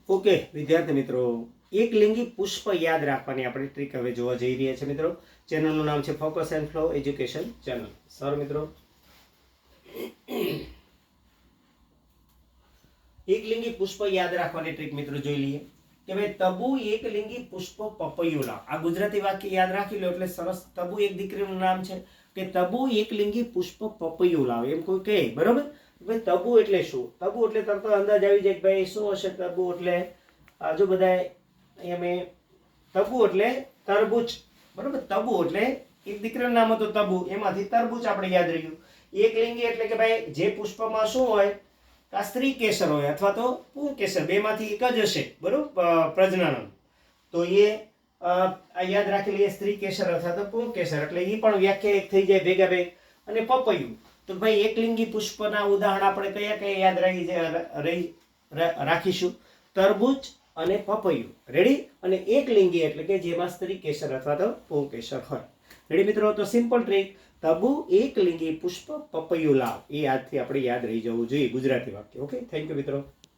Okay વિદ્યાર્થી મિત્રો, એકલિંગી પુષ્પ યાદ રાખવાની આપણી ટ્રીક હવે જોવા જઈ રહ્યા છે મિત્રો. ચેનલનું નામ છે focus and flow education channel. સારું મિત્રો, એકલિંગી પુષ્પ યાદ રાખવાની ટ્રીક મિત્રો જોઈ લઈએ કે ભાઈ તબુ એકલિંગી પુષ્પ પપૈયું લાવ. આ ગુજરાતી વાક્ય યાદ રાખી લો એટલે સરસ. તબુ એક દીકરીનું નામ છે કે તબુ એકલિંગી પુષ્પ પપૈયું લાવ, એમ કોઈ કહે બરોબર. ભાઈ તબુ એટલે શું? તબુ એટલે તરત અંદાજ આવી જાય કે ભાઈ શું હશે તબુ એટલે. જો બધા અહીંયા મેં તબુ એટલે તરબૂચ બરોબર. તબુ એટલે એક દીકરીનું નામ હતું તબુ, એમાંથી તરબૂચ આપણે યાદ રહ્યું. એકલિંગી એટલે કે ભાઈ જે પુષ્પમાં શું હોય, આ સ્ત્રી કેસર હોય અથવા તો પું કેસર, બેમાંથી એક જ હશે બરોબર પ્રજનન. તો એ યાદ રાખી લઈએ, સ્ત્રી કેસર અથવા તો પું કેસર, એટલે એ પણ વ્યાખ્યા એક થઈ જાય ભેગા ભેગ. અને પપૈયું, તો ભાઈ એકલિંગી પુષ્પના ઉદાહરણ આપણે કયા કયા યાદ રાખીશું? તરબૂચ અને પપૈયું. રેડી? અને એકલિંગી એટલે કે જેમાં સ્ત્રી કેસર અથવા તો પું કેસર હોય. રેડી મિત્રો? તો સિમ્પલ ટ્રીક, તબુ એકલિંગી પુષ્પ પપૈયું લાવ, એ આજથી આપણે યાદ રહી જવું જોઈએ ગુજરાતી વાક્ય. ઓકે, થેન્ક યુ મિત્રો.